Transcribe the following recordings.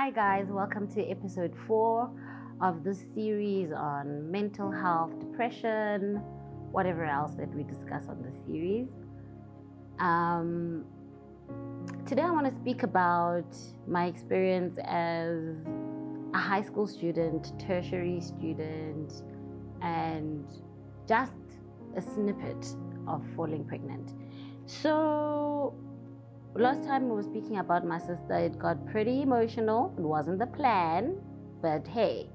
Hi guys, welcome to episode 4 of this series on mental health, depression, whatever else that we discuss on the series. Today I want to speak about my experience as a high school student, tertiary student, and just a snippet of falling pregnant. So last time we were speaking about my sister, it got pretty emotional. It wasn't the plan, but hey,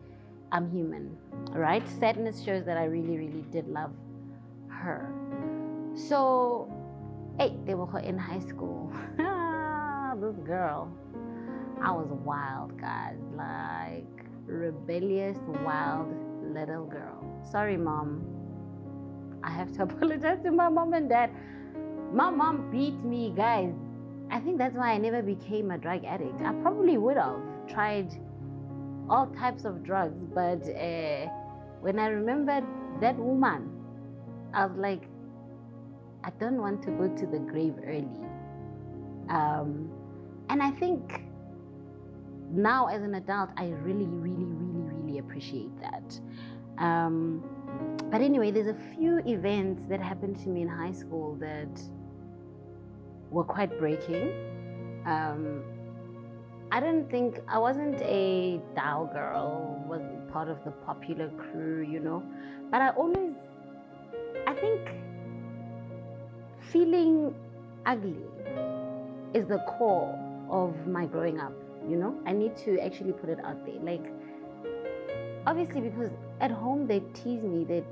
I'm human, right? Sadness shows that I really did love her. So, hey, they were in high school. This girl, I was wild, guys, like rebellious, wild little girl. Sorry, mom. I have to apologize to my mom and dad. My mom beat me, guys. I think that's why I never became a drug addict. I probably would have tried all types of drugs, but when I remembered that woman, I was like, I don't want to go to the grave early. And I think now as an adult, I really appreciate that. But anyway, there's a few events that happened to me in high school that were quite breaking. I don't think I wasn't a doll girl, wasn't part of the popular crew, but I think feeling ugly is the core of my growing up, I need to actually put it out there. Like, obviously, because at home they tease me, they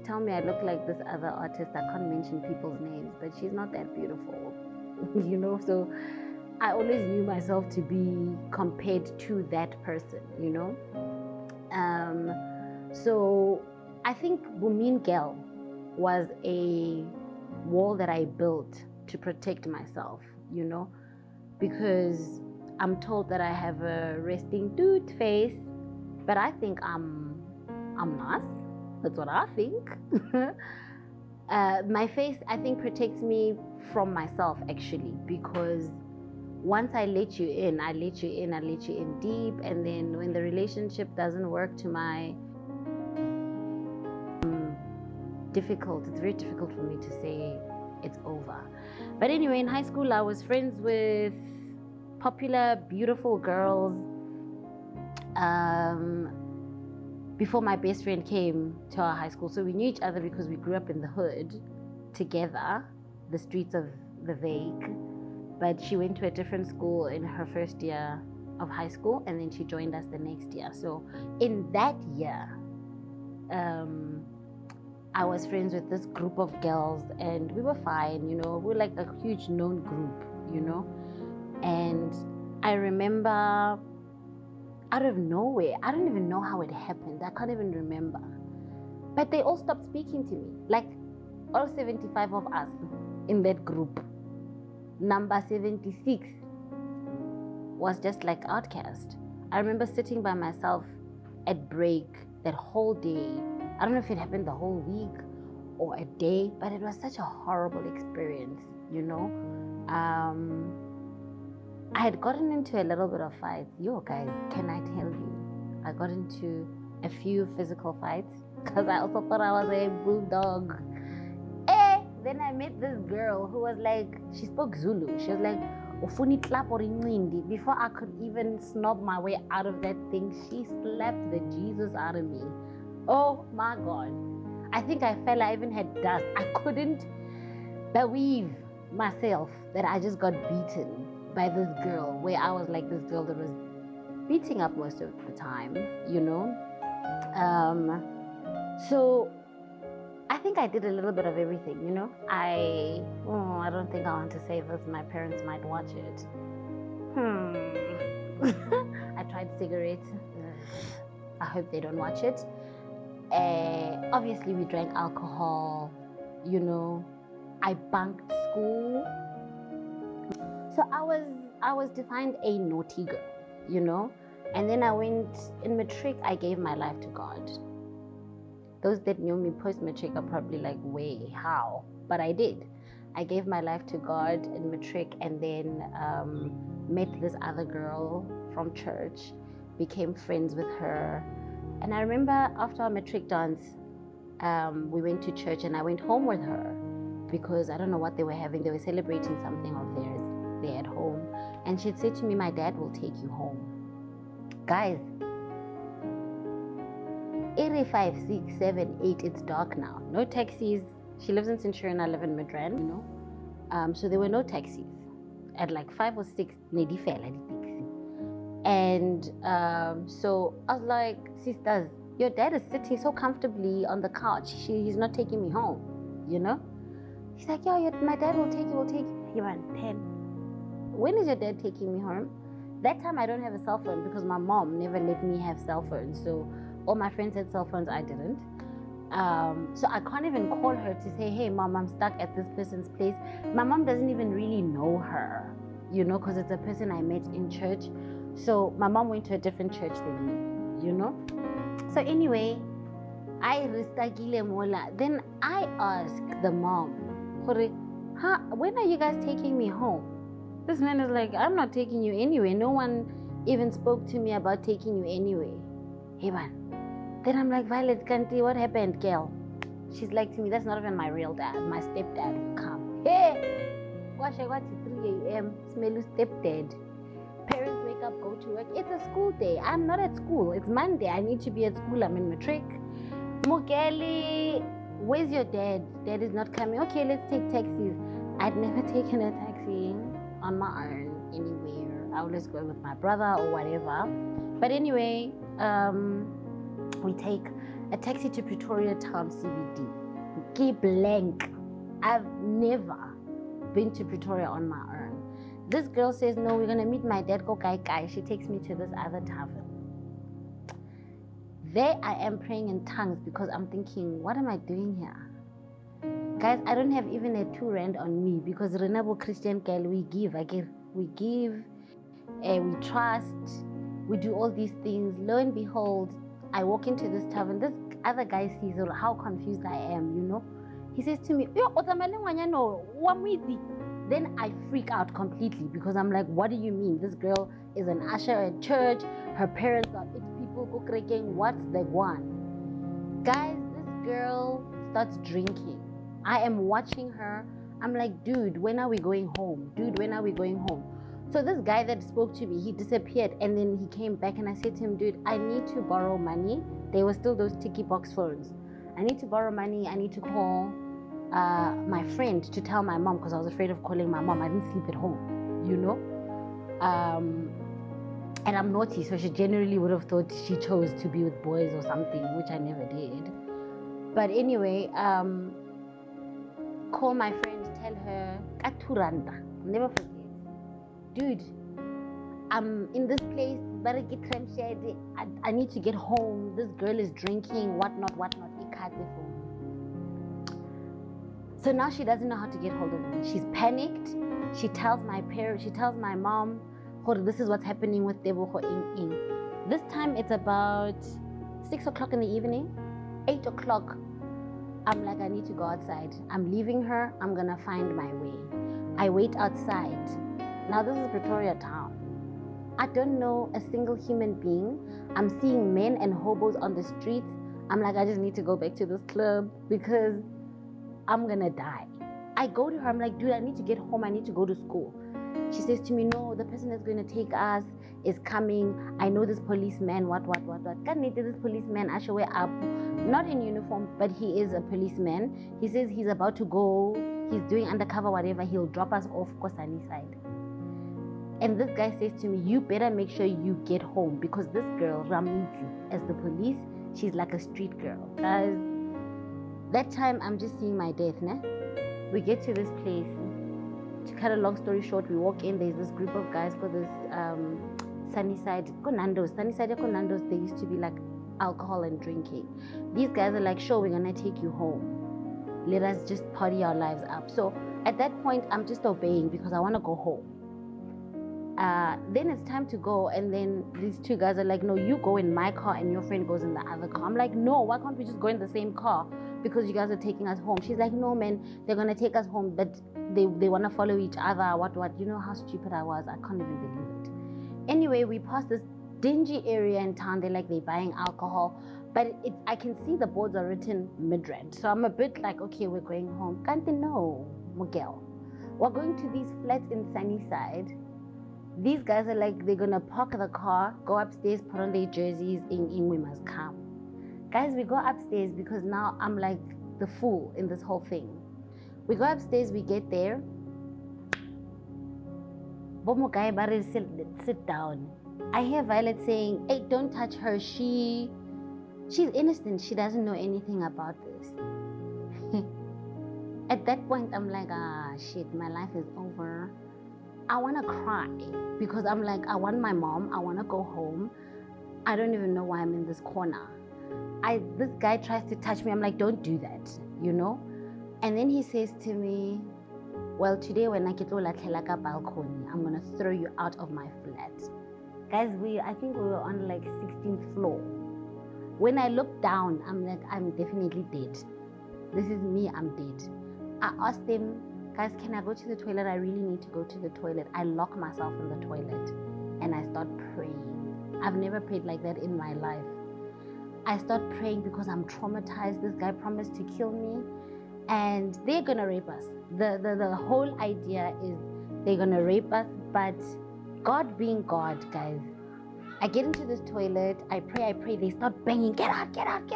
tell me I look like this other artist. I can't mention people's names, but she's not that beautiful, so I always knew myself to be compared to that person, so I think Women Girl was a wall that I built to protect myself, because I'm told that I have a resting dude face, but I think I'm not. That's what I think. My face, I think, protects me from myself, actually, because once I let you in, I let you in deep, and then when the relationship doesn't work to my it's very difficult for me to say it's over. But anyway, in high school, I was friends with popular, beautiful girls. Before my best friend came to our high school. So we knew each other because we grew up in the hood together, the streets of the Vague. But she went to a different school in her first year of high school, and then she joined us the next year. So in that year, I was friends with this group of girls, and we were fine, we were like a huge known group, And I remember out of nowhere, I don't even know how it happened. I can't even remember. But they all stopped speaking to me. Like all 75 of us in that group. Number 76 was just like outcast. I remember sitting by myself at break that whole day. I don't know if it happened the whole week or a day, but it was such a horrible experience, I had gotten into a little bit of fights. Guys, can I tell you? I got into a few physical fights because I also thought I was a bulldog. Then I met this girl who was like, she spoke Zulu. She was like, Ufuni clap or incindi. Before I could even snob my way out of that thing, she slapped the Jesus out of me. Oh my God. I think I fell. I even had dust. I couldn't believe myself that I just got beaten by this girl, where I was like this girl that was beating up most of the time, So I think I did a little bit of everything, I don't think I want to say this. My parents might watch it. I tried cigarettes. I hope they don't watch it. Obviously, we drank alcohol, I bunked school. So I was defined a naughty girl, and then I went in matric. I gave my life to God. Those that knew me post matric are probably like, way, how? But I did. I gave my life to God in matric, and then met this other girl from church, became friends with her. And I remember after our matric dance, we went to church and I went home with her because I don't know what they were having. They were celebrating something of theirs there at home. And she'd said to me, my dad will take you home. Guys, 5, 6, 7, 8, it's dark now. No taxis. She lives in Centurion, I live in Midrand, you know. So there were no taxis. At like 5 or 6, Nedi fell at the taxi. And so I was like, sisters, your dad is sitting so comfortably on the couch. He's not taking me home, you know? She's like, yeah, my dad will take you. He went 10. When is your dad taking me home? That time I don't have a cell phone because my mom never let me have cell phones. So all my friends had cell phones, I didn't. So I can't even call her to say, hey mom, I'm stuck at this person's place. My mom doesn't even really know her, you know, because it's a person I met in church. So my mom went to a different church than me, you know. So anyway, then I asked the mom, when are you guys taking me home? This man is like, I'm not taking you anyway. No one even spoke to me about taking you anyway. Hey man. Then I'm like, Violet, Kanti, what happened, girl? She's like to me, that's not even my real dad. My stepdad will come. Hey! Watch, I got to 3 a.m. Smell you stepdad. Parents wake up, go to work. It's a school day. I'm not at school. It's Monday. I need to be at school. I'm in matric. Mugeli, where's your dad? Dad is not coming. Okay, let's take taxis. I'd never taken a taxi on my own anywhere. I always go with my brother or whatever. But anyway, we take a taxi to Pretoria Town CBD. Keep blank. I've never been to Pretoria on my own. This girl says, no, we're going to meet my dad, go Kai. She takes me to this other tavern. There I am praying in tongues because I'm thinking, what am I doing here? Guys, I don't have even a 2 rand on me because Renabo Christian girl, we give, we trust, we do all these things. Lo and behold, I walk into this tavern. This other guy sees how confused I am, you know. He says to me, then I freak out completely because I'm like, what do you mean? This girl is an usher at church. Her parents are people go cracking. What's the one? Guys, this girl starts drinking. I am watching her. I'm like, dude, when are we going home? Dude, when are we going home? So this guy that spoke to me, he disappeared and then he came back and I said to him, dude, I need to borrow money. There were still those ticky box phones. I need to borrow money. I need to call my friend to tell my mom because I was afraid of calling my mom. I didn't sleep at home, you know. And I'm naughty, so she generally would have thought she chose to be with boys or something, which I never did. But anyway, call my friend, tell her, Katuranda, never forget. Dude, I'm in this place, better get I need to get home. This girl is drinking, whatnot. He cut the phone. So now she doesn't know how to get hold of me. She's panicked. She tells my parents, she tells my mom, this is what's happening with Deboho Ing. This time it's about 6 o'clock in the evening, 8 o'clock. I'm like, I need to go outside. I'm leaving her. I'm going to find my way. I wait outside. Now this is Pretoria Town. I don't know a single human being. I'm seeing men and hobos on the streets. I'm like, I just need to go back to this club because I'm gonna die. I go to her, I'm like, dude, I need to get home. I need to go to school. She says to me, no, the person that's going to take us is coming. I know this policeman, what. Can't this policeman actually up, not in uniform, but he is a policeman. He says he's about to go, he's doing undercover, whatever. He'll drop us off Kosani side. And this guy says to me, you better make sure you get home because this girl, Ramiti, as the police, she's like a street girl. Guys, that time I'm just seeing my death, né? We get to this place. To cut a long story short, we walk in. There's this group of guys for this Sunnyside, Sunnyside, they used to be like alcohol and drinking. These guys are like, sure, we're gonna take you home. Let us just party our lives up. So at that point, I'm just obeying because I want to go home. Then it's time to go, and then these 2 guys are like, no, you go in my car and your friend goes in the other car. I'm like, no, why can't we just go in the same car? Because you guys are taking us home. She's like, no, man, they're going to take us home. But they want to follow each other, what. You know how stupid I was. I can't even believe it. Anyway, we passed this dingy area in town. They're buying alcohol, but I can see the boards are written mid-rent. So I'm a bit like, okay, we're going home. Can't know, Miguel. We're going to these flats in Sunnyside. These guys are they're gonna park the car, go upstairs, put on their jerseys, in we must come. Guys, we go upstairs because now I'm like the fool in this whole thing. We go upstairs, we get there. Bomo guy barre sit down. I hear Violet saying, hey, don't touch her. She's innocent. She doesn't know anything about this. At that point, I'm like, shit, my life is over. I want to cry because I'm like, I want my mom. I want to go home. I don't even know why I'm in this corner. This guy tries to touch me. I'm like, don't do that, you know? And then he says to me, well, today when I get to la balcony, I'm going to throw you out of my flat. Guys, I think we were on 16th floor. When I look down, I'm like, I'm definitely dead. This is me, I'm dead. I asked him, guys, can I go to the toilet? I really need to go to the toilet. I lock myself in the toilet and I start praying. I've never prayed like that in my life. I start praying because I'm traumatized. This guy promised to kill me and they're gonna rape us. The whole idea is they're gonna rape us, but God being God, guys. I get into this toilet, I pray, they start banging, get out. I'm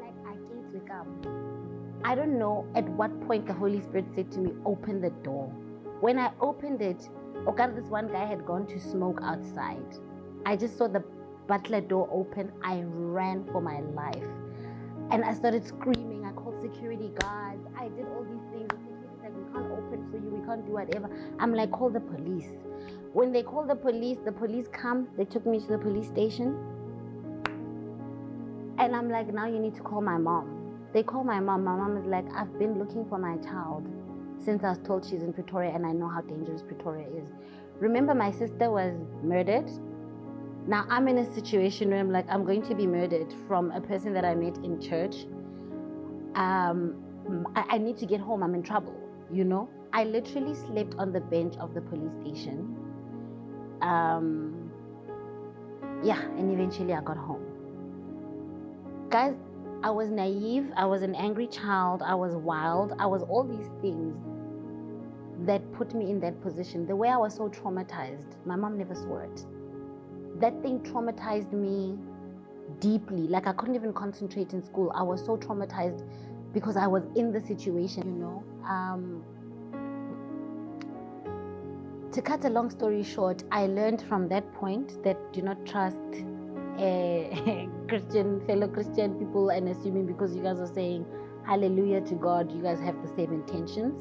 like, I can't wake up. I don't know at what point the Holy Spirit said to me, open the door. When I opened it, this one guy had gone to smoke outside. I just saw the butler door open. I ran for my life. And I started screaming. I called security guards. I did all these things. The security's like, we can't open for you. We can't do whatever. I'm like, call the police. When they call the police come. They took me to the police station. And I'm like, now you need to call my mom. They call my mom. My mom is like, I've been looking for my child since I was told she's in Pretoria and I know how dangerous Pretoria is. Remember, my sister was murdered. Now I'm in a situation where I'm like, I'm going to be murdered from a person that I met in church. I need to get home. I'm in trouble, you know? I literally slept on the bench of the police station. And eventually I got home. Guys, I was naive. I was an angry child. I was wild. I was all these things that put me in that position. The way I was so traumatized, my mom never saw it. That thing traumatized me deeply. I couldn't even concentrate in school. I was so traumatized because I was in the situation, you know. To cut a long story short, I learned from that point that do not trust fellow Christian people and assuming because you guys are saying hallelujah to God, you guys have the same intentions.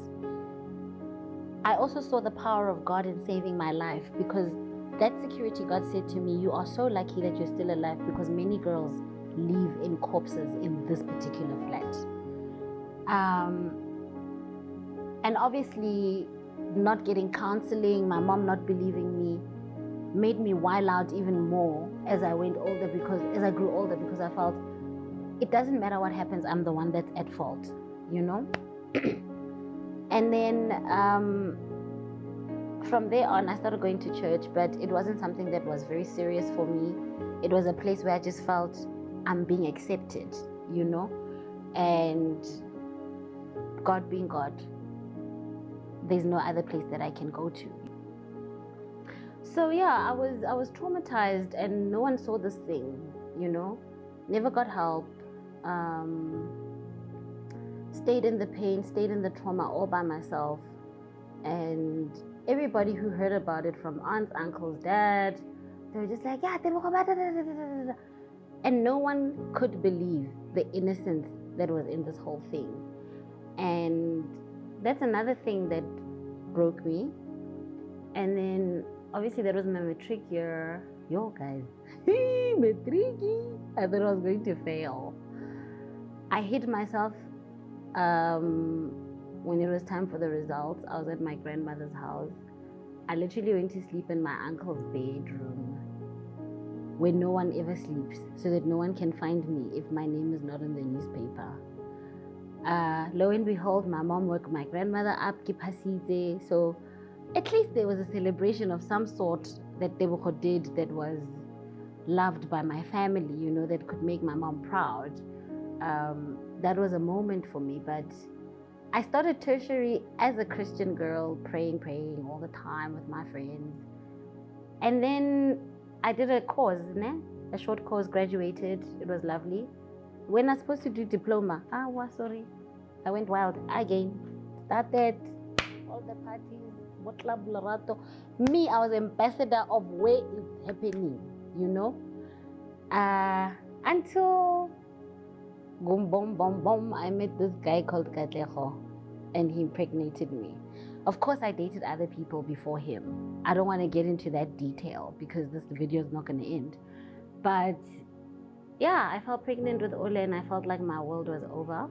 I also saw the power of God in saving my life because that security guard said to me, you are so lucky that you're still alive because many girls live in corpses in this particular flat. And obviously not getting counseling, my mom not believing me, made me wild out even more as I grew older because I felt it doesn't matter what happens, I'm the one that's at fault, you know. And then from there on I started going to church, but it wasn't something that was very serious for me. It was a place where I just felt I'm being accepted, you know, and God being God, there's no other place that I can go to. So yeah, I was traumatized and no one saw this thing, you know, never got help, stayed in the pain, stayed in the trauma all by myself. And everybody who heard about it, from aunts, uncles, dad, they were just like, yeah, and no one could believe the innocence that was in this whole thing. And that's another thing that broke me. And then obviously that was my matric year. Yo guys, matric, I thought I was going to fail. I hid myself when it was time for the results. I was at my grandmother's house. I literally went to sleep in my uncle's bedroom where no one ever sleeps, so that no one can find me if my name is not in the newspaper. Lo and behold, my mom woke my grandmother up, so at least there was a celebration of some sort that Tebogo did that was loved by my family, you know, that could make my mom proud. That was a moment for me. But I started tertiary as a Christian girl, praying all the time with my friends. And then I did a course, a short course, graduated. It was lovely. When I was supposed to do diploma, I went wild again. Started all the parties, Botla Blarato. Me, I was ambassador of where it's happening, you know. Until boom, boom, boom, boom, I met this guy called Katleho, and he impregnated me. Of course, I dated other people before him. I don't want to get into that detail because this video is not going to end. But yeah, I felt pregnant with Ole and I felt like my world was over.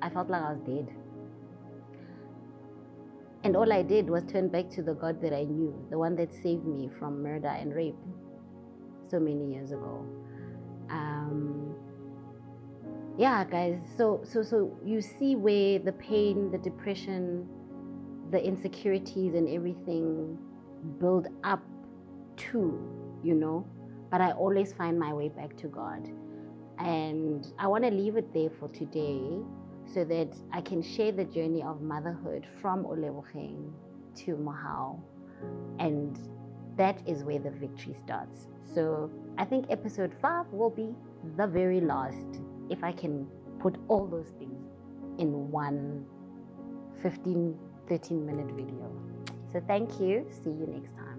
I felt like I was dead. And all I did was turn back to the God that I knew, the one that saved me from murder and rape so many years ago. Yeah, guys, so you see where the pain, the depression, the insecurities and everything build up to, you know, but I always find my way back to God. And I want to leave it there for today so that I can share the journey of motherhood from Olebogeng to Mohau. And that is where the victory starts. So I think episode 5 will be the very last, if I can put all those things in one 15-13 minute video. So thank you. See you next time.